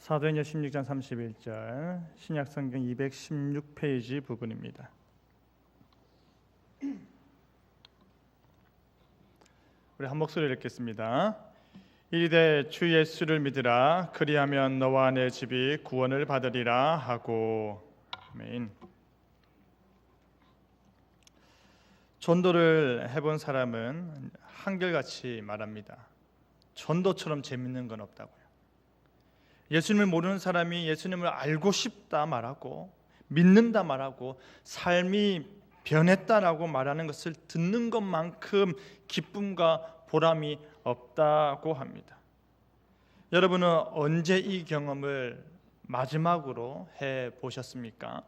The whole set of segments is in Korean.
사도행전 16장 31절 신약성경 216페이지 부분입니다. 우리 한 목소리 읽겠습니다. 이르되 주 예수를 믿으라 그리하면 너와 내 집이 구원을 받으리라 하고. 아멘. 전도를 해본 사람은 한결같이 말합니다. 전도처럼 재밌는 건 없다고요. 예수님을 모르는 사람이 예수님을 알고 싶다 말하고 믿는다 말하고 삶이 변했다라고 말하는 것을 듣는 것만큼 기쁨과 보람이 없다고 합니다. 여러분은 언제 이 경험을 마지막으로 해보셨습니까?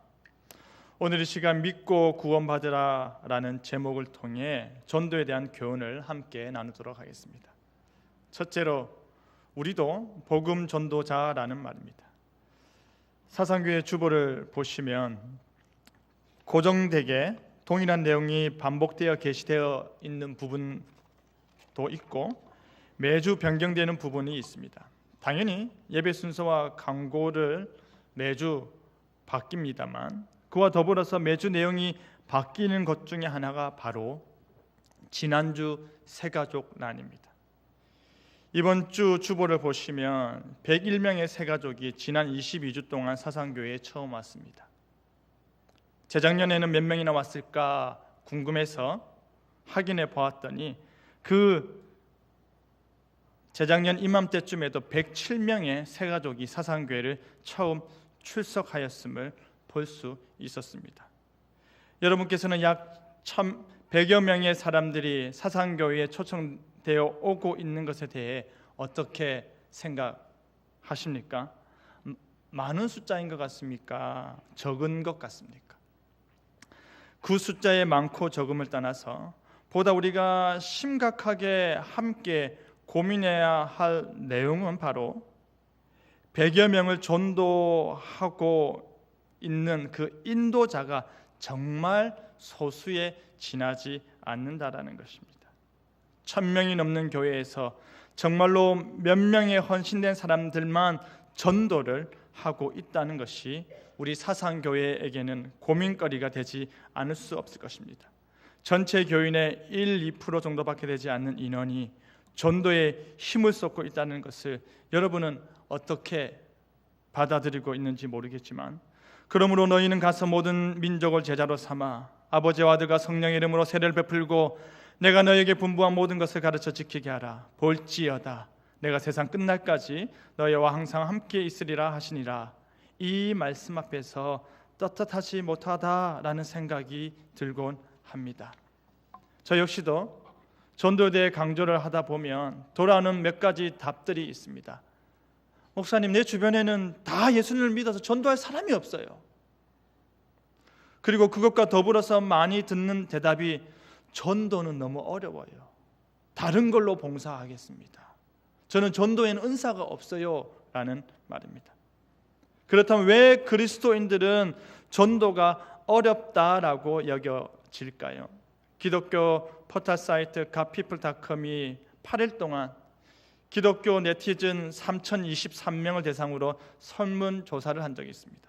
오늘 이 시간 믿고 구원받으라 라는 제목을 통해 전도에 대한 교훈을 함께 나누도록 하겠습니다. 첫째로 우리도 복음 전도자라는 말입니다. 사상교회 주보를 보시면 고정되게 동일한 내용이 반복되어 게시되어 있는 부분도 있고 매주 변경되는 부분이 있습니다. 당연히 예배 순서와 광고를 매주 바뀝니다만 그와 더불어서 매주 내용이 바뀌는 것 중에 하나가 바로 지난주 새가족란입니다. 이번 주 주보를 보시면 101명의 새가족이 지난 22주 동안 사상교회에 처음 왔습니다. 재작년에는 몇 명이나 왔을까 궁금해서 확인해 보았더니 그 재작년 이맘때쯤에도 107명의 새가족이 사상교회를 처음 출석하였음을 볼 수 있었습니다. 여러분께서는 약 100여 명의 사람들이 사상교회에 초청되어 오고 있는 것에 대해 어떻게 생각하십니까? 많은 숫자인 것 같습니까? 적은 것 같습니까? 그 숫자의 많고 적음을 떠나서 보다 우리가 심각하게 함께 고민해야 할 내용은 바로 100여 명을 전도하고 있는 그 인도자가 정말 소수에 지나지 않는다라는 것입니다. 1000명이 넘는 교회에서 정말로 몇 명의 헌신된 사람들만 전도를 하고 있다는 것이 우리 사상교회에게는 고민거리가 되지 않을 수 없을 것입니다. 전체 교인의 1, 2% 정도밖에 되지 않는 인원이 전도에 힘을 쏟고 있다는 것을 여러분은 어떻게 받아들이고 있는지 모르겠지만 그러므로 너희는 가서 모든 민족을 제자로 삼아 아버지와 아들과 성령의 이름으로 세례를 베풀고 내가 너희에게 분부한 모든 것을 가르쳐 지키게 하라. 볼지어다 내가 세상 끝날까지 너희와 항상 함께 있으리라 하시니라. 이 말씀 앞에서 떳떳하지 못하다라는 생각이 들곤 합니다. 저 역시도 전도에 대해 강조를 하다 보면 돌아오는 몇 가지 답들이 있습니다. 목사님, 내 주변에는 다 예수님을 믿어서 전도할 사람이 없어요. 그리고 그것과 더불어서 많이 듣는 대답이 전도는 너무 어려워요. 다른 걸로 봉사하겠습니다. 저는 전도에는 은사가 없어요 라는 말입니다. 그렇다면 왜 그리스도인들은 전도가 어렵다라고 여겨질까요? 기독교 포털 사이트 갓피플닷컴이 8일 동안 기독교 네티즌 3023명을 대상으로 설문조사를 한 적이 있습니다.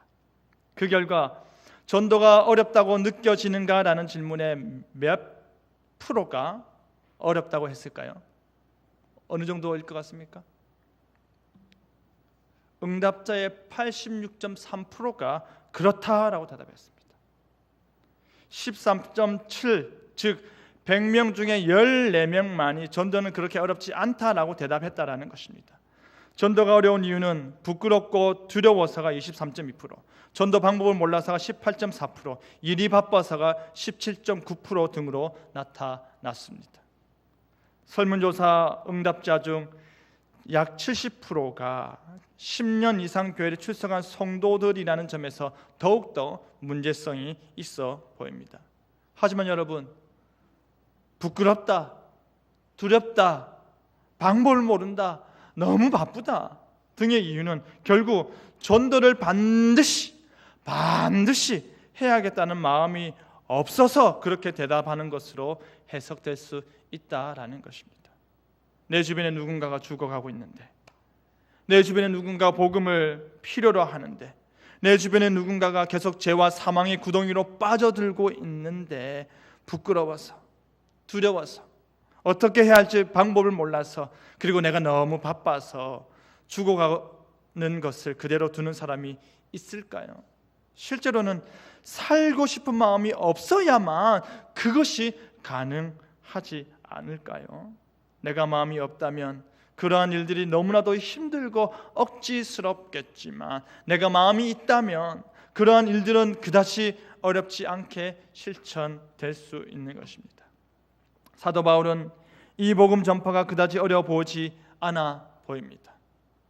그 결과 전도가 어렵다고 느껴지는가라는 질문에 몇 프로가 어렵다고 했을까요? 어느 정도일 것 같습니까? 응답자의 86.3%가 그렇다라고 대답했습니다. 13.7, 즉 100명 중에 14명만이 전도는 그렇게 어렵지 않다라고 대답했다라는 것입니다. 전도가 어려운 이유는 부끄럽고 두려워서가 23.2%, 전도 방법을 몰라서가 18.4%, 일이 바빠서가 17.9% 등으로 나타났습니다. 설문조사 응답자 중 약 70%가 10년 이상 교회를 출석한 성도들이라는 점에서 더욱더 문제성이 있어 보입니다. 하지만 여러분, 부끄럽다, 두렵다, 방법을 모른다, 너무 바쁘다 등의 이유는 결국 전도를 반드시 해야겠다는 마음이 없어서 그렇게 대답하는 것으로 해석될 수 있다라는 것입니다. 내 주변에 누군가가 죽어가고 있는데, 내 주변에 누군가 복음을 필요로 하는데, 내 주변에 누군가가 계속 죄와 사망의 구덩이로 빠져들고 있는데 부끄러워서, 두려워서, 어떻게 해야 할지 방법을 몰라서, 그리고 내가 너무 바빠서 죽어가는 것을 그대로 두는 사람이 있을까요? 실제로는 살고 싶은 마음이 없어야만 그것이 가능하지 않을까요? 내가 마음이 없다면 그러한 일들이 너무나도 힘들고 억지스럽겠지만, 내가 마음이 있다면 그러한 일들은 그다지 어렵지 않게 실천될 수 있는 것입니다. 사도 바울은 이 복음 전파가 그다지 어려워 보이지 않아 보입니다.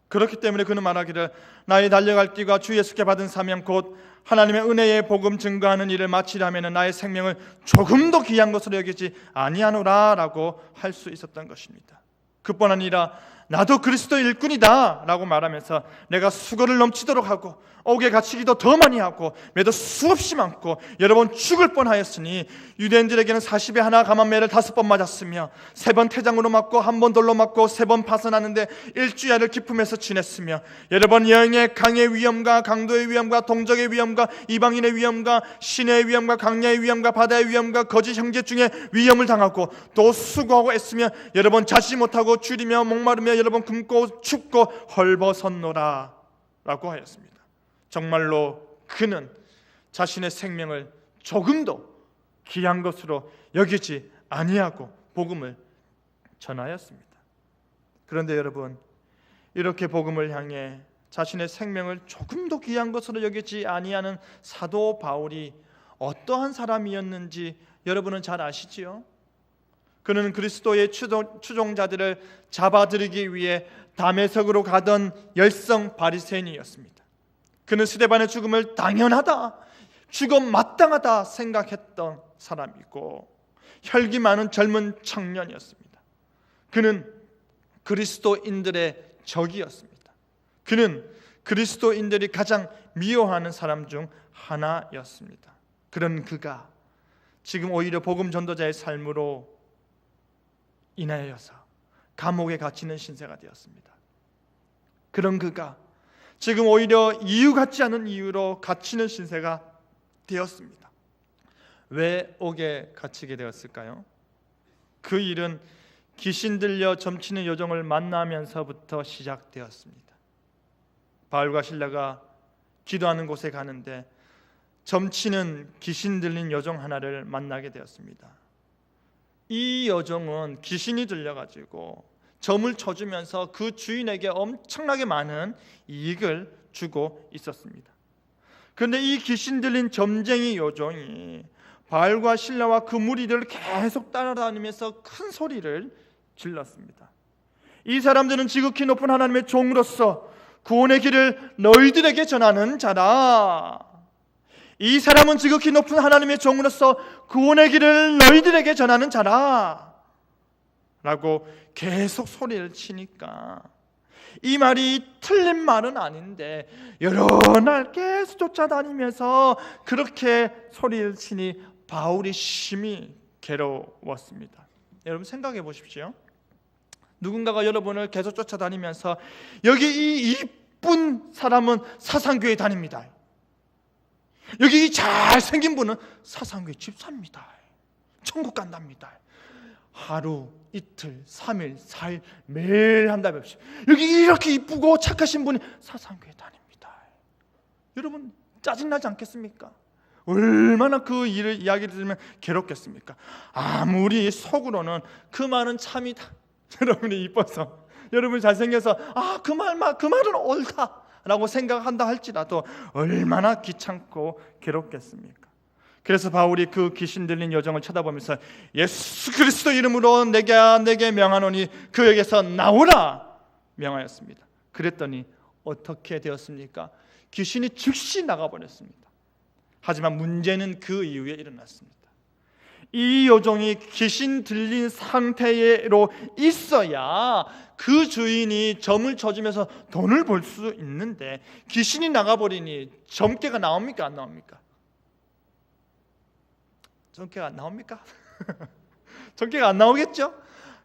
그렇기 때문에 그는 말하기를, 나의 달려갈 길과 주 예수께 받은 사명 곧 하나님의 은혜의 복음 증거하는 일을 마치려면 나의 생명을 조금 더 귀한 것으로 여기지 아니하노라 라고 할 수 있었던 것입니다. 그뿐 아니라 나도 그리스도의 일꾼이다 라고 말하면서 내가 수고를 넘치도록 하고 옥에 갇히기도 더 많이 하고 매도 수없이 많고 여러 번 죽을 뻔하였으니 유대인들에게는 40에 하나 감한매를 5번 맞았으며 3번 태장으로 맞고 1번 돌로 맞고 3번 파선하는데 일주야를 기품에서 지냈으며 여러 번 여행의 강의 위험과 강도의 위험과 동족의 위험과 이방인의 위험과 시내의 위험과 강야의 위험과 바다의 위험과 거짓 형제 중에 위험을 당하고 또 수고하고 애쓰며 여러 번 자지 못하고 줄이며 목마르며 여러 번 굶고 춥고 헐벗었노라 라고 하였습니다. 정말로 그는 자신의 생명을 조금도 귀한 것으로 여기지 아니하고 복음을 전하였습니다. 그런데 여러분, 이렇게 복음을 향해 자신의 생명을 조금도 귀한 것으로 여기지 아니하는 사도 바울이 어떠한 사람이었는지 여러분은 잘 아시지요? 그는 그리스도의 추종자들을 잡아들이기 위해 다메섹으로 가던 열성 바리새인이었습니다. 그는 스데반의 죽음을 당연하다, 죽어 마땅하다 생각했던 사람이고 혈기 많은 젊은 청년이었습니다. 그는 그리스도인들의 적이었습니다. 그는 그리스도인들이 가장 미워하는 사람 중 하나였습니다. 그런 그가 지금 오히려 복음 전도자의 삶으로 인하여서 감옥에 갇히는 신세가 되었습니다. 그런 그가 지금 오히려 이유 같지 않은 이유로 갇히는 신세가 되었습니다. 왜 옥에 갇히게 되었을까요? 그 일은 귀신 들려 점치는 요정을 만나면서부터 시작되었습니다. 바울과 실라가 기도하는 곳에 가는데 점치는 귀신 들린 여종 하나를 만나게 되었습니다. 이 여종은 귀신이 들려가지고 점을 쳐주면서 그 주인에게 엄청나게 많은 이익을 주고 있었습니다. 그런데 이 귀신 들린 점쟁이 여종이 바울과 실라와 그 무리들을 계속 따라다니면서 큰 소리를 질렀습니다. 이 사람들은 지극히 높은 하나님의 종으로서 구원의 길을 너희들에게 전하는 자라. 이 사람은 지극히 높은 하나님의 종으로서 구원의 길을 너희들에게 전하는 자라 라고 계속 소리를 치니까 이 말이 틀린 말은 아닌데 여러 날 계속 쫓아다니면서 그렇게 소리를 치니 바울이 심히 괴로웠습니다. 여러분 생각해 보십시오. 누군가가 여러분을 계속 쫓아다니면서 여기 이 이쁜 사람은 사상교회 다닙니다. 여기 이 잘생긴 분은 사상교회 집사입니다. 천국 간답니다. 하루, 이틀, 3일, 4일 매일 한다며 없이 여기 이렇게 이쁘고 착하신 분이 사상교회 다닙니다. 여러분 짜증나지 않겠습니까? 얼마나 그 일을 이야기를 들으면 괴롭겠습니까? 아무리 속으로는 그 말은 참이다. 여러분이 이뻐서, 여러분이 잘생겨서 그 말은 옳다 라고 생각한다 할지라도 얼마나 귀찮고 괴롭겠습니까? 그래서 바울이 그 귀신 들린 여종을 쳐다보면서 예수 그리스도 이름으로 내게 명하노니 그에게서 나오라 명하였습니다. 그랬더니 어떻게 되었습니까? 귀신이 즉시 나가버렸습니다. 하지만 문제는 그 이후에 일어났습니다. 이 여종이 귀신 들린 상태로 있어야 그 주인이 점을 쳐주면서 돈을 벌 수 있는데 귀신이 나가버리니 점괘가 나옵니까? 안 나옵니까? 점괘가 안 나옵니까? 점괘가 안 나오겠죠?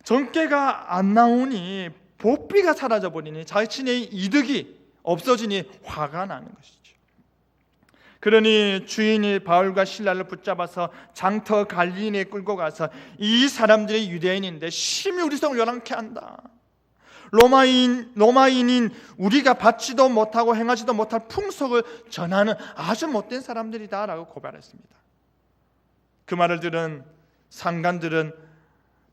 점괘가 안 나오니 복비가 사라져버리니, 자신의 이득이 없어지니 화가 나는 것이죠. 그러니 주인이 바울과 실라를 붙잡아서 장터 갈리니에 끌고 가서 이 사람들이 유대인인데 심히 우리 성을 요란케 한다. 로마인인 우리가 받지도 못하고 행하지도 못할 풍속을 전하는 아주 못된 사람들이다 라고 고발했습니다. 그 말을 들은 상관들은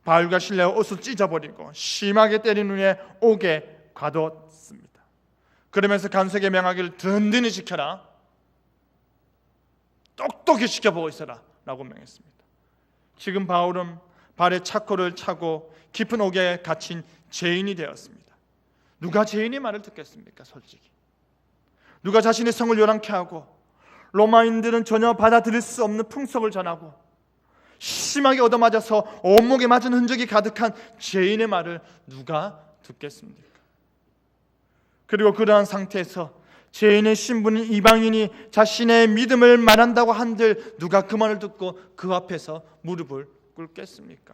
바울과 실라의 옷을 찢어버리고 심하게 때린 후에 옥에 가뒀습니다. 그러면서 간수에게 명하기를 든든히 지켜라, 똑똑히 지켜보고 있어라 라고 명했습니다. 지금 바울은 발에 차코를 차고 깊은 옥에 갇힌 죄인이 되었습니다. 누가 죄인의 말을 듣겠습니까? 솔직히 누가 자신의 성을 요란케 하고 로마인들은 전혀 받아들일 수 없는 풍속을 전하고 심하게 얻어맞아서 온몸에 맞은 흔적이 가득한 죄인의 말을 누가 듣겠습니까? 그리고 그러한 상태에서 죄인의 신분인 이방인이 자신의 믿음을 말한다고 한들 누가 그 말을 듣고 그 앞에서 무릎을 꿇겠습니까?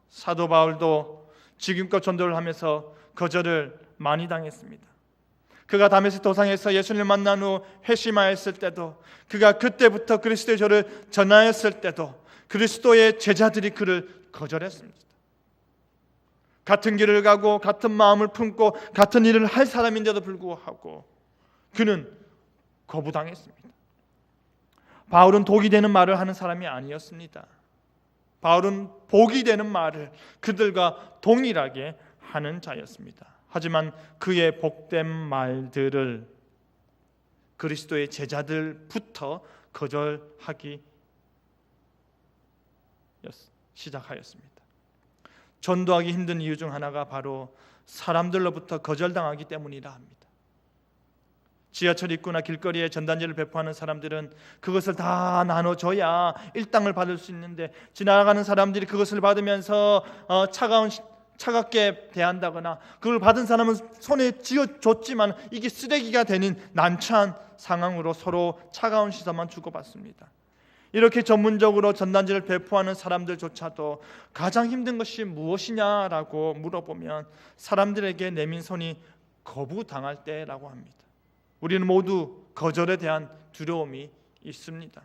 사도 바울도 지금껏 전도를 하면서 거절을 많이 당했습니다. 그가 다메섹 도상에서 예수님을 만난 후 회심하였을 때도, 그가 그때부터 그리스도의 조를 전하였을 때도 그리스도의 제자들이 그를 거절했습니다. 같은 길을 가고 같은 마음을 품고 같은 일을 할 사람인데도 불구하고 그는 거부당했습니다. 바울은 독이 되는 말을 하는 사람이 아니었습니다. 바울은 복이 되는 말을 그들과 동일하게 하는 자였습니다. 하지만 그의 복된 말들을 그리스도의 제자들부터 거절하기 시작하였습니다. 전도하기 힘든 이유 중 하나가 바로 사람들로부터 거절당하기 때문이라 합니다. 지하철 입구나 길거리에 전단지를 배포하는 사람들은 그것을 다 나눠줘야 일당을 받을 수 있는데, 지나가는 사람들이 그것을 받으면서 차갑게 대한다거나 그걸 받은 사람은 손에 쥐어줬지만 이게 쓰레기가 되는 난처한 상황으로 서로 차가운 시선만 주고받습니다. 이렇게 전문적으로 전단지를 배포하는 사람들조차도 가장 힘든 것이 무엇이냐라고 물어보면 사람들에게 내민 손이 거부당할 때라고 합니다. 우리는 모두 거절에 대한 두려움이 있습니다.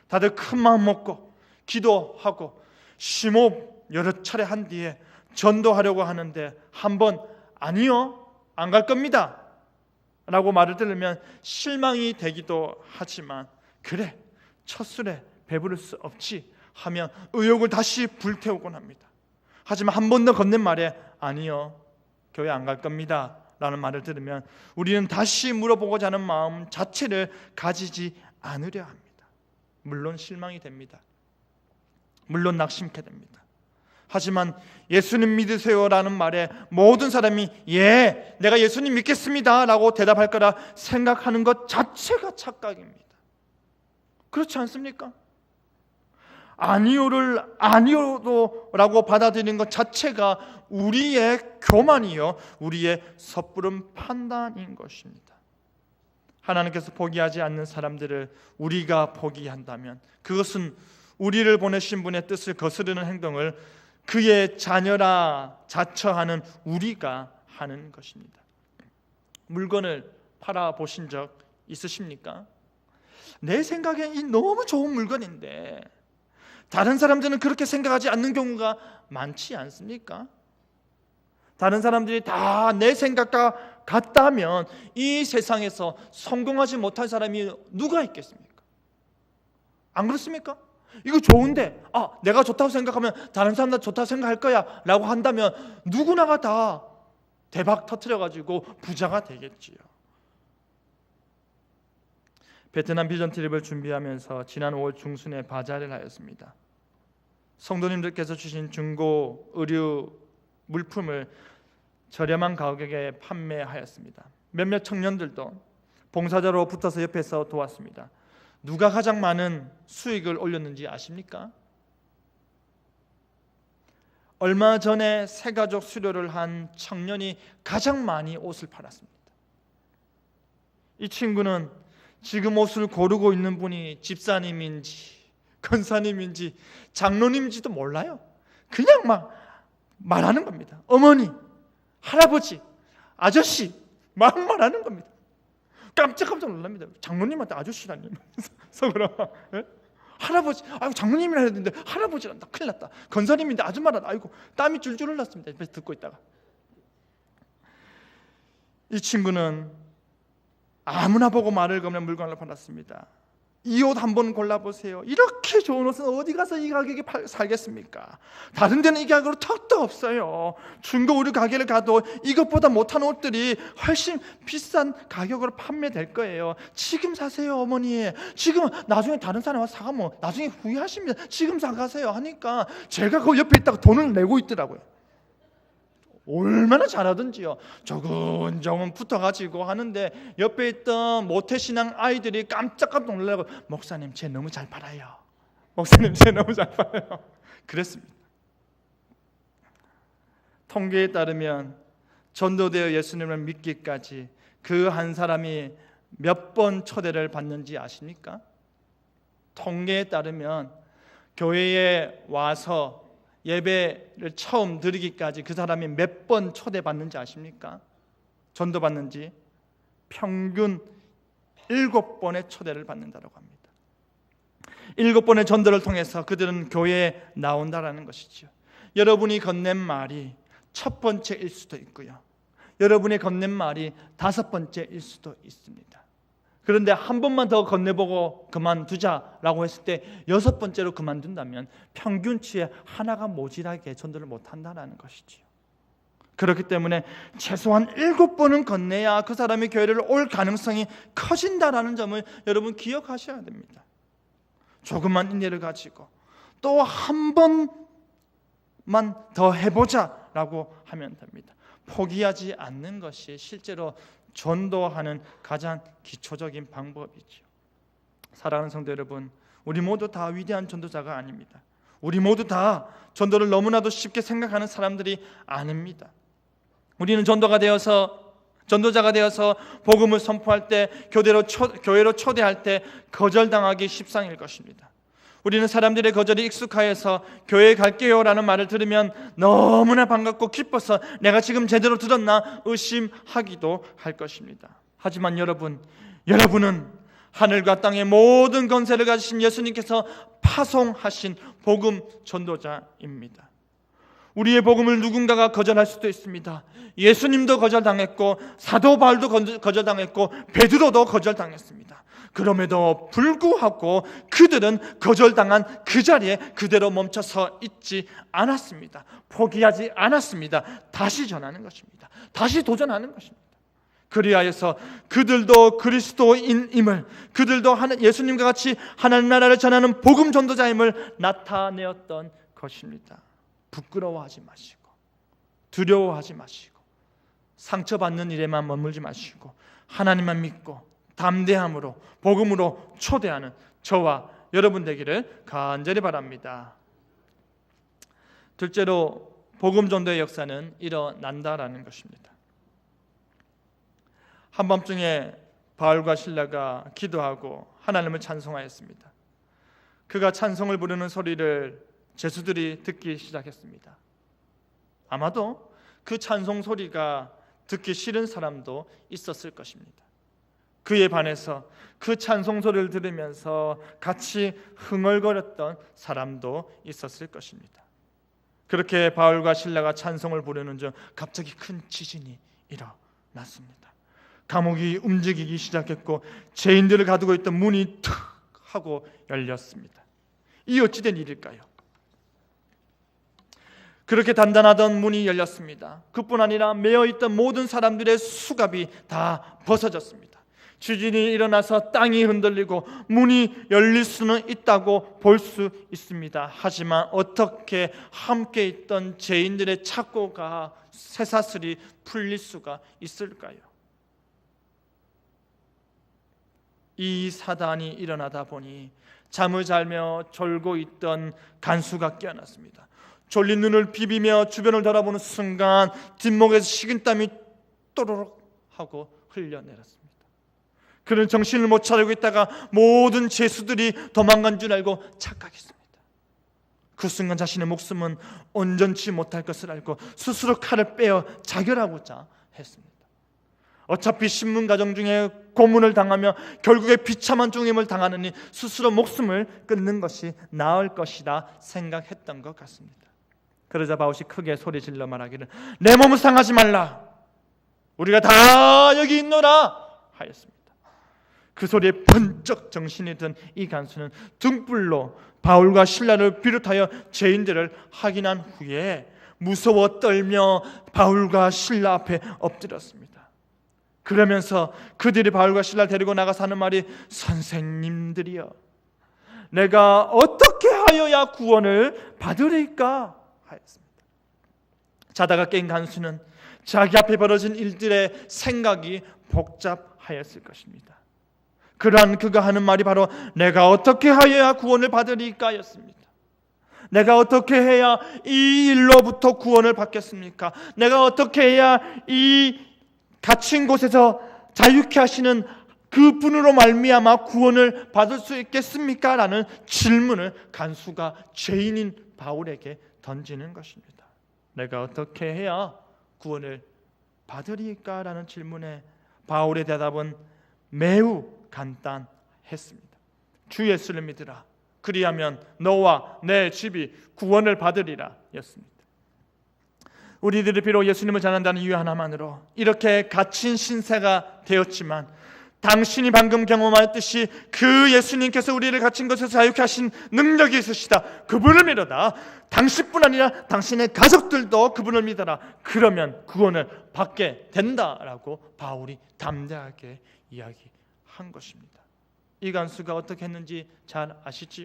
다들 큰 마음 먹고 기도하고 심호흡 여러 차례 한 뒤에 전도하려고 하는데 한번 아니요, 안 갈 겁니다 라고 말을 들으면 실망이 되기도 하지만, 그래 첫 술에 배부를 수 없지 하며 의욕을 다시 불태우곤 합니다. 하지만 한 번 더 건넨 말에 아니요, 교회 안 갈 겁니다 라는 말을 들으면 우리는 다시 물어보고자 하는 마음 자체를 가지지 않으려 합니다. 물론 실망이 됩니다. 물론 낙심케 됩니다. 하지만 예수님 믿으세요라는 말에 모든 사람이 예, 내가 예수님 믿겠습니다 라고 대답할 거라 생각하는 것 자체가 착각입니다. 그렇지 않습니까? 아니요를 아니요라고 받아들이는 것 자체가 우리의 교만이요, 우리의 섣부른 판단인 것입니다. 하나님께서 포기하지 않는 사람들을 우리가 포기한다면 그것은 우리를 보내신 분의 뜻을 거스르는 행동을 그의 자녀라 자처하는 우리가 하는 것입니다. 물건을 팔아보신 적 있으십니까? 내 생각엔 이 너무 좋은 물건인데 다른 사람들은 그렇게 생각하지 않는 경우가 많지 않습니까? 다른 사람들이 다 내 생각과 같다면 이 세상에서 성공하지 못할 사람이 누가 있겠습니까? 안 그렇습니까? 이거 좋은데 내가 좋다고 생각하면 다른 사람도 좋다고 생각할 거야 라고 한다면 누구나가 다 대박 터뜨려가지고 부자가 되겠지요. 베트남 비전 트립을 준비하면서 지난 5월 중순에 바자를 하였습니다. 성도님들께서 주신 중고 의류 물품을 저렴한 가격에 판매하였습니다. 몇몇 청년들도 봉사자로 붙어서 옆에서 도왔습니다. 누가 가장 많은 수익을 올렸는지 아십니까? 얼마 전에 새가족 수료를 한 청년이 가장 많이 옷을 팔았습니다. 이 친구는 지금 옷을 고르고 있는 분이 집사님인지 권사님인지 장로님인지도 몰라요. 그냥 막 말하는 겁니다. 어머니, 할아버지, 아저씨 막 말하는 겁니다. 깜짝깜짝 놀랍니다. 장로님한테 아저씨라니. 속으로 할아버지, 아이고 장로님이라 해야 되는데 할아버지란다. 큰일 났다. 건설님인데 아줌마란다. 아이고 땀이 줄줄 흘렀습니다. 옆에서 듣고 있다가 이 친구는 아무나 보고 말을 거면 물건을 받았습니다. 이 옷 한번 골라보세요. 이렇게 좋은 옷은 어디 가서 이 가격에 살겠습니까? 다른 데는 이 가격으로 턱도 없어요. 중고 의류 가게를 가도 이것보다 못한 옷들이 훨씬 비싼 가격으로 판매될 거예요. 지금 사세요 어머니. 지금 나중에 다른 사람 와서 사가면 나중에 후회하십니다. 지금 사가세요 하니까 제가 그 옆에 있다가 돈을 내고 있더라고요. 얼마나 잘하든지요. 조근조근 붙어가지고 하는데 옆에 있던 모태신앙 아이들이 깜짝깜짝 놀라고 목사님 쟤 너무 잘 팔아요. 목사님 쟤 너무 잘 팔아요. 그랬습니다. 통계에 따르면 전도되어 예수님을 믿기까지 그 한 사람이 몇 번 초대를 받는지 아십니까? 통계에 따르면 교회에 와서 예배를 처음 드리기까지 그 사람이 몇 번 초대받는지 아십니까? 전도받는지 평균 7번의 초대를 받는다고 합니다. 7번의 전도를 통해서 그들은 교회에 나온다라는 것이죠. 여러분이 건넨 말이 첫 번째일 수도 있고요. 여러분이 건넨 말이 5번째일 수도 있습니다. 그런데 한 번만 더 건네보고 그만두자라고 했을 때 6번째로 그만둔다면 평균치에 하나가 모자라게 전도를 못한다는 것이지요. 그렇기 때문에 최소한 7번은 건네야 그 사람이 교회를 올 가능성이 커진다는 점을 여러분 기억하셔야 됩니다. 조금만 인내를 가지고 또 한 번만 더 해보자라고 하면 됩니다. 포기하지 않는 것이 실제로 전도하는 가장 기초적인 방법이죠. 사랑하는 성도 여러분, 우리 모두 다 위대한 전도자가 아닙니다. 우리 모두 다 전도를 너무나도 쉽게 생각하는 사람들이 아닙니다. 우리는 전도자가 되어서 복음을 선포할 때 교회로 초대할 때 거절당하기 십상일 것입니다. 우리는 사람들의 거절이 익숙하여서 교회에 갈게요 라는 말을 들으면 너무나 반갑고 기뻐서 내가 지금 제대로 들었나 의심하기도 할 것입니다. 하지만 여러분은 하늘과 땅의 모든 권세를 가지신 예수님께서 파송하신 복음 전도자입니다. 우리의 복음을 누군가가 거절할 수도 있습니다. 예수님도 거절당했고 사도 바울도 거절당했고 베드로도 거절당했습니다. 그럼에도 불구하고 그들은 거절당한 그 자리에 그대로 멈춰서 있지 않았습니다. 포기하지 않았습니다. 다시 전하는 것입니다. 다시 도전하는 것입니다. 그리하여서 그들도 그리스도인임을, 그들도 예수님과 같이 하나님 나라를 전하는 복음 전도자임을 나타내었던 것입니다. 부끄러워하지 마시고 두려워하지 마시고 상처받는 일에만 머물지 마시고 하나님만 믿고 담대함으로 복음으로 초대하는 저와 여러분 되기를 간절히 바랍니다. 둘째로 복음 전도의 역사는 일어난다라는 것입니다. 한밤중에 바울과 실라가 기도하고 하나님을 찬송하였습니다. 그가 찬송을 부르는 소리를 제수들이 듣기 시작했습니다. 아마도 그 찬송 소리가 듣기 싫은 사람도 있었을 것입니다. 그에 반해서 그 찬송 소리를 들으면서 같이 흥얼거렸던 사람도 있었을 것입니다. 그렇게 바울과 실라가 찬송을 부르는 중 갑자기 큰 지진이 일어났습니다. 감옥이 움직이기 시작했고 죄인들을 가두고 있던 문이 툭 하고 열렸습니다. 이 어찌된 일일까요? 그렇게 단단하던 문이 열렸습니다. 그뿐 아니라 매어있던 모든 사람들의 수갑이 다 벗어졌습니다. 지진이 일어나서 땅이 흔들리고 문이 열릴 수는 있다고 볼 수 있습니다. 하지만 어떻게 함께 있던 죄인들의 착고가 쇠사슬이 풀릴 수가 있을까요? 이 사단이 일어나다 보니 잠을 자며 졸고 있던 간수가 깨어났습니다. 졸린 눈을 비비며 주변을 돌아보는 순간 뒷목에서 식은땀이 또르륵 하고 흘려내렸습니다. 그는 정신을 못 차리고 있다가 모든 죄수들이 도망간 줄 알고 착각했습니다. 그 순간 자신의 목숨은 온전치 못할 것을 알고 스스로 칼을 빼어 자결하고자 했습니다. 어차피 신문 가정 중에 고문을 당하며 결국에 비참한 죽임을 당하느니 스스로 목숨을 끊는 것이 나을 것이다 생각했던 것 같습니다. 그러자 바울이 크게 소리질러 말하기를 내 몸을 상하지 말라, 우리가 다 여기 있노라 하였습니다. 그 소리에 번쩍 정신이 든 이 간수는 등불로 바울과 실라를 비롯하여 죄인들을 확인한 후에 무서워 떨며 바울과 실라 앞에 엎드렸습니다. 그러면서 그들이 바울과 실라를 데리고 나가서 하는 말이 선생님들이여, 내가 어떻게 하여야 구원을 받으리까 하였습니다. 자다가 깬 간수는 자기 앞에 벌어진 일들의 생각이 복잡하였을 것입니다. 그러한 그가 하는 말이 바로 내가 어떻게 하여야 구원을 받으리까 였습니다. 내가 어떻게 해야 이 일로부터 구원을 받겠습니까? 내가 어떻게 해야 이 갇힌 곳에서 자유케 하시는 그 분으로 말미암아 구원을 받을 수 있겠습니까? 라는 질문을 간수가 죄인인 바울에게 던지는 것입니다. 내가 어떻게 해야 구원을 받으리까? 라는 질문에 바울의 대답은 매우 간단했습니다. 주 예수를 믿으라, 그리하면 너와 내 집이 구원을 받으리라 였습니다. 우리들이 비록 예수님을 전한다는 이유 하나만으로 이렇게 갇힌 신세가 되었지만 당신이 방금 경험하였듯이 그 예수님께서 우리를 갇힌 것에서 자유케 하신 능력이 있으시다, 그분을 믿어라. 당신뿐 아니라 당신의 가족들도 그분을 믿어라. 그러면 구원을 받게 된다라고 바울이 담대하게 이야기한 것입니다. 이 간수가 어떻게 했는지 잘 아시지요?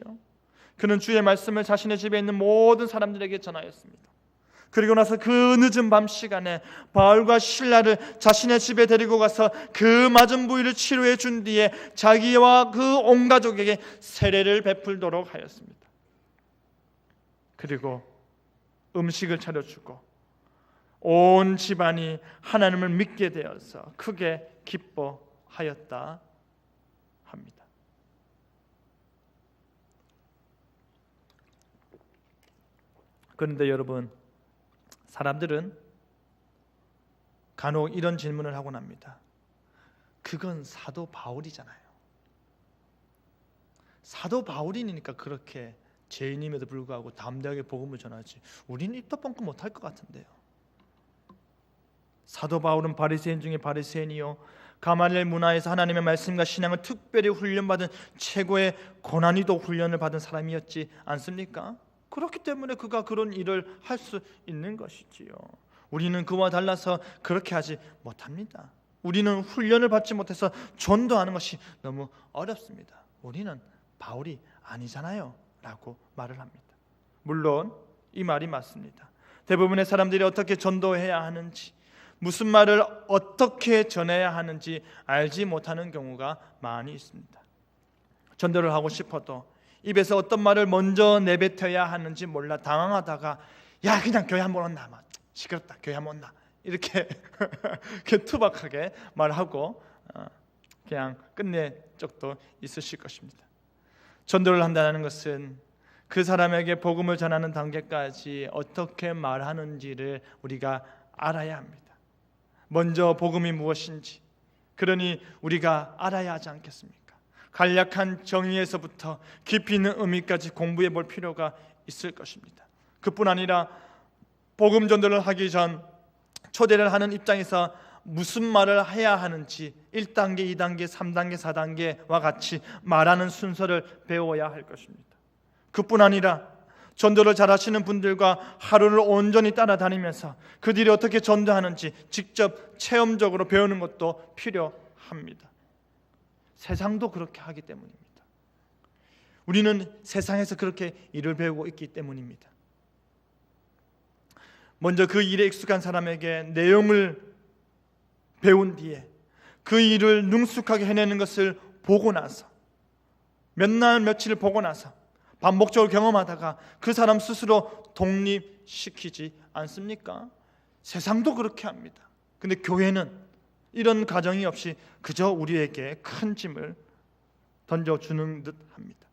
그는 주의 말씀을 자신의 집에 있는 모든 사람들에게 전하였습니다. 그리고 나서 그 늦은 밤 시간에 바울과 실라를 자신의 집에 데리고 가서 그 맞은 부위를 치료해 준 뒤에 자기와 그 온 가족에게 세례를 베풀도록 하였습니다. 그리고 음식을 차려주고 온 집안이 하나님을 믿게 되어서 크게 기뻐하였다 합니다. 그런데 여러분, 사람들은 간혹 이런 질문을 하곤 합니다. 그건 사도 바울이잖아요. 사도 바울이니까 그렇게 죄인임에도 불구하고 담대하게 복음을 전하지, 우리는 입도 뻥끗 못할 것 같은데요. 사도 바울은 바리새인 중에 바리새인이요, 가말리엘 문화에서 하나님의 말씀과 신앙을 특별히 훈련받은 최고의 고난이도 훈련을 받은 사람이었지 않습니까? 그렇기 때문에 그가 그런 일을 할 수 있는 것이지요. 우리는 그와 달라서 그렇게 하지 못합니다. 우리는 훈련을 받지 못해서 전도하는 것이 너무 어렵습니다. 우리는 바울이 아니잖아요 라고 말을 합니다. 물론 이 말이 맞습니다. 대부분의 사람들이 어떻게 전도해야 하는지, 무슨 말을 어떻게 전해야 하는지 알지 못하는 경우가 많이 있습니다. 전도를 하고 싶어도 입에서 어떤 말을 먼저 내뱉어야 하는지 몰라 당황하다가 야, 그냥 교회 한번 온나, 시끄럽다, 교회 한번 온나, 이렇게 투박하게 말하고 그냥 끝낼 적도 있으실 것입니다. 전도를 한다는 것은 그 사람에게 복음을 전하는 단계까지 어떻게 말하는지를 우리가 알아야 합니다. 먼저 복음이 무엇인지, 그러니 우리가 알아야 하지 않겠습니까? 간략한 정의에서부터 깊이 있는 의미까지 공부해 볼 필요가 있을 것입니다. 그뿐 아니라 복음 전도를 하기 전 초대를 하는 입장에서 무슨 말을 해야 하는지 1단계, 2단계, 3단계, 4단계와 같이 말하는 순서를 배워야 할 것입니다. 그뿐 아니라 전도를 잘하시는 분들과 하루를 온전히 따라다니면서 그들이 어떻게 전도하는지 직접 체험적으로 배우는 것도 필요합니다. 세상도 그렇게 하기 때문입니다. 우리는 세상에서 그렇게 일을 배우고 있기 때문입니다. 먼저 그 일에 익숙한 사람에게 내용을 배운 뒤에 그 일을 능숙하게 해내는 것을 보고 나서 몇 날 며칠을 보고 나서 반복적으로 경험하다가 그 사람 스스로 독립시키지 않습니까? 세상도 그렇게 합니다. 근데 교회는 이런 가정이 없이 그저 우리에게 큰 짐을 던져주는 듯 합니다.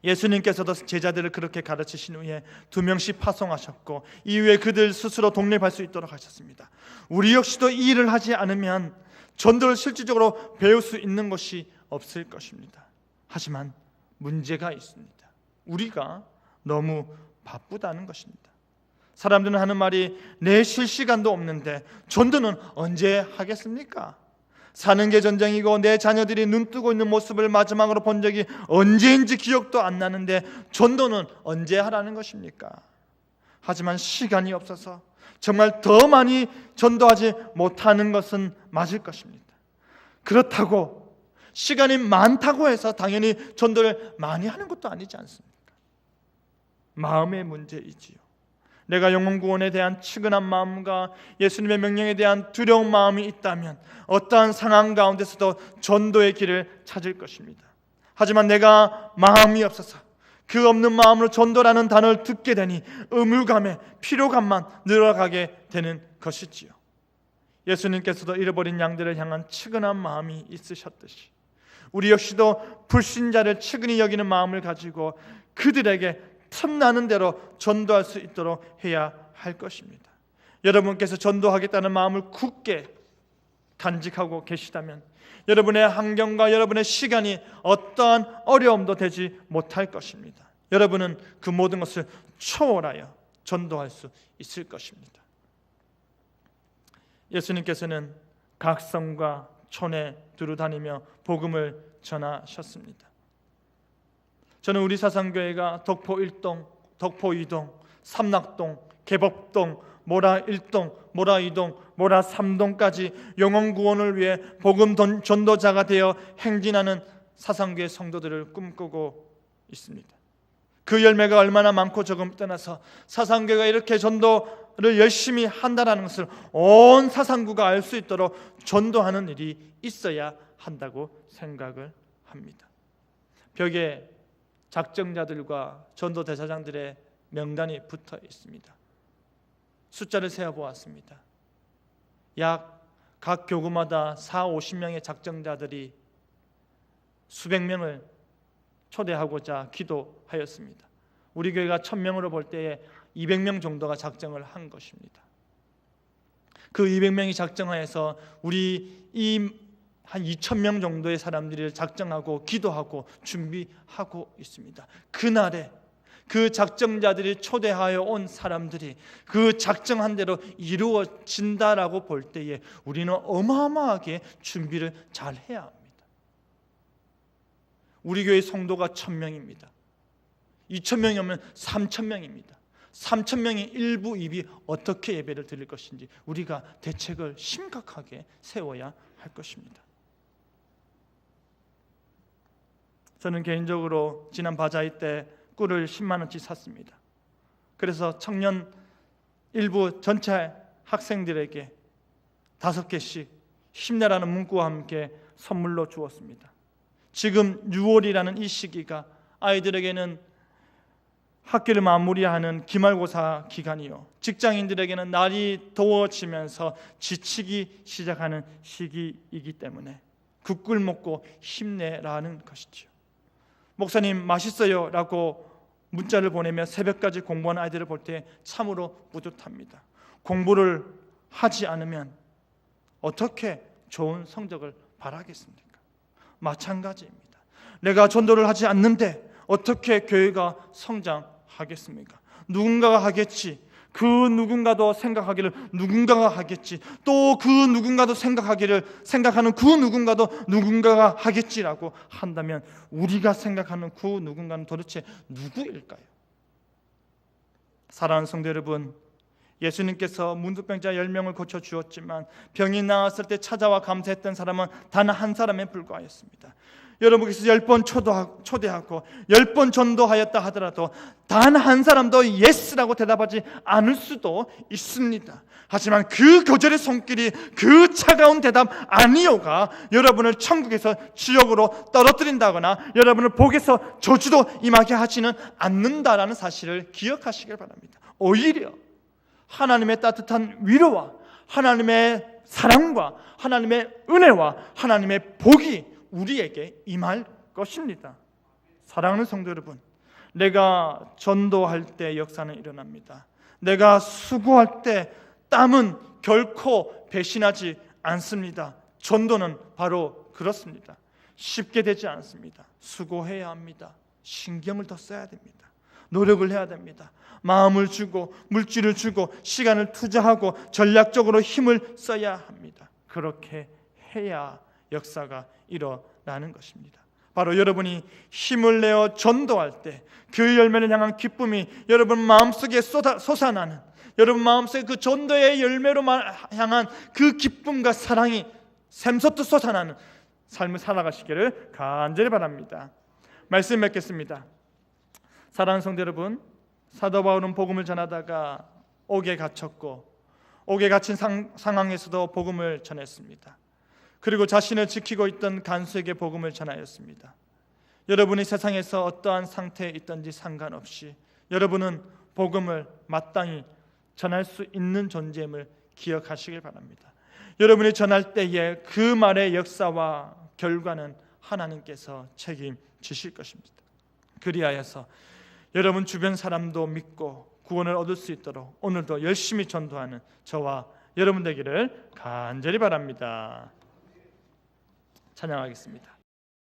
예수님께서도 제자들을 그렇게 가르치신 후에 2명씩 파송하셨고 이후에 그들 스스로 독립할 수 있도록 하셨습니다. 우리 역시도 이 일을 하지 않으면 전도를 실질적으로 배울 수 있는 것이 없을 것입니다. 하지만 문제가 있습니다. 우리가 너무 바쁘다는 것입니다. 사람들은 하는 말이 내 쉴 시간도 없는데 전도는 언제 하겠습니까? 사는 게 전쟁이고 내 자녀들이 눈 뜨고 있는 모습을 마지막으로 본 적이 언제인지 기억도 안 나는데 전도는 언제 하라는 것입니까? 하지만 시간이 없어서 정말 더 많이 전도하지 못하는 것은 맞을 것입니다. 그렇다고 시간이 많다고 해서 당연히 전도를 많이 하는 것도 아니지 않습니까? 마음의 문제이지요. 내가 영혼 구원에 대한 측은한 마음과 예수님의 명령에 대한 두려운 마음이 있다면 어떠한 상황 가운데서도 전도의 길을 찾을 것입니다. 하지만 내가 마음이 없어서 그 없는 마음으로 전도라는 단어를 듣게 되니 의무감에 피로감만 늘어가게 되는 것이지요. 예수님께서도 잃어버린 양들을 향한 측은한 마음이 있으셨듯이 우리 역시도 불신자를 측은히 여기는 마음을 가지고 그들에게 틈나는 대로 전도할 수 있도록 해야 할 것입니다. 여러분께서 전도하겠다는 마음을 굳게 간직하고 계시다면 여러분의 환경과 여러분의 시간이 어떠한 어려움도 되지 못할 것입니다. 여러분은 그 모든 것을 초월하여 전도할 수 있을 것입니다. 예수님께서는 각 성과 촌에 두루 다니며 복음을 전하셨습니다. 저는 우리 사상교회가 덕포 1동, 덕포 2동, 삼락동, 개법동, 모라 1동, 모라 2동, 모라 3동까지 영혼 구원을 위해 복음 전도자가 되어 행진하는 사상교회 성도들을 꿈꾸고 있습니다. 그 열매가 얼마나 많고 적음을 떠나서 사상교회가 이렇게 전도를 열심히 한다는 것을 온 사상구가 알 수 있도록 전도하는 일이 있어야 한다고 생각을 합니다. 벽에 작정자들과 전도대사장들의 명단이 붙어 있습니다. 숫자를 세어보았습니다. 약 각 교구마다 40-50명의 작정자들이 수백 명을 초대하고자 기도하였습니다. 우리 교회가 1000명으로 볼 때에 200명 정도가 작정을 한 것입니다. 그 200명이 작정하여서 우리 한 2000명 정도의 사람들이 작정하고 기도하고 준비하고 있습니다. 그날에 그 작정자들이 초대하여 온 사람들이 그 작정한 대로 이루어진다라고 볼 때에 우리는 어마어마하게 준비를 잘 해야 합니다. 우리 교회 성도가 1000명입니다. 2000명이 오면 3000명입니다. 3000명이 1부, 2부 어떻게 예배를 드릴 것인지 우리가 대책을 심각하게 세워야 할 것입니다. 저는 개인적으로 지난 바자회 때 꿀을 10만 원치 샀습니다. 그래서 청년 일부 전체 학생들에게 5개씩 힘내라는 문구와 함께 선물로 주었습니다. 지금 6월이라는 이 시기가 아이들에게는 학기를 마무리하는 기말고사 기간이요, 직장인들에게는 날이 더워지면서 지치기 시작하는 시기이기 때문에 그 꿀 먹고 힘내라는 것이죠. 목사님 맛있어요 라고 문자를 보내며 새벽까지 공부하는 아이들을 볼 때 참으로 뿌듯합니다. 공부를 하지 않으면 어떻게 좋은 성적을 바라겠습니까? 마찬가지입니다. 내가 전도를 하지 않는데 어떻게 교회가 성장하겠습니까? 누군가가 하겠지. 그 누군가도 생각하기를 누군가가 하겠지. 또 그 누군가도 생각하는 그 누군가도 누군가가 하겠지라고 한다면 우리가 생각하는 그 누군가는 도대체 누구일까요? 사랑하는 성도 여러분, 예수님께서 문둥병자 10명을 고쳐주었지만 병이 나았을 때 찾아와 감사했던 사람은 단 한 사람에 불과하였습니다. 여러분께서 10번 초대하고 10번 전도하였다 하더라도 단 한 사람도 예스라고 대답하지 않을 수도 있습니다. 하지만 그 거절의 손길이 그 차가운 대답 아니요가 여러분을 천국에서 지옥으로 떨어뜨린다거나 여러분을 복에서 저주도 임하게 하지는 않는다라는 사실을 기억하시길 바랍니다. 오히려 하나님의 따뜻한 위로와 하나님의 사랑과 하나님의 은혜와 하나님의 복이 우리에게 임할 것입니다. 사랑하는 성도 여러분, 내가 전도할 때 역사는 일어납니다. 내가 수고할 때 땀은 결코 배신하지 않습니다. 전도는 바로 그렇습니다. 쉽게 되지 않습니다. 수고해야 합니다. 신경을 더 써야 됩니다. 노력을 해야 됩니다. 마음을 주고 물질을 주고 시간을 투자하고 전략적으로 힘을 써야 합니다. 그렇게 해야 역사가 일어나는 것입니다. 바로 여러분이 힘을 내어 전도할 때 그 열매를 향한 기쁨이 여러분 마음속에 솟아나는, 여러분 마음속에 그 전도의 열매로 향한 그 기쁨과 사랑이 샘솟듯 솟아나는 삶을 살아가시기를 간절히 바랍니다. 말씀 맺겠습니다. 사랑하는 성도 여러분, 사도 바울은 복음을 전하다가 옥에 갇혔고 옥에 갇힌 상황에서도 복음을 전했습니다. 그리고 자신을 지키고 있던 간수에게 복음을 전하였습니다. 여러분이 세상에서 어떠한 상태에 있든지 상관없이 여러분은 복음을 마땅히 전할 수 있는 존재임을 기억하시길 바랍니다. 여러분이 전할 때에 그 말의 역사와 결과는 하나님께서 책임지실 것입니다. 그리하여서 여러분 주변 사람도 믿고 구원을 얻을 수 있도록 오늘도 열심히 전도하는 저와 여러분 되기를 간절히 바랍니다. 찬양하겠습니다.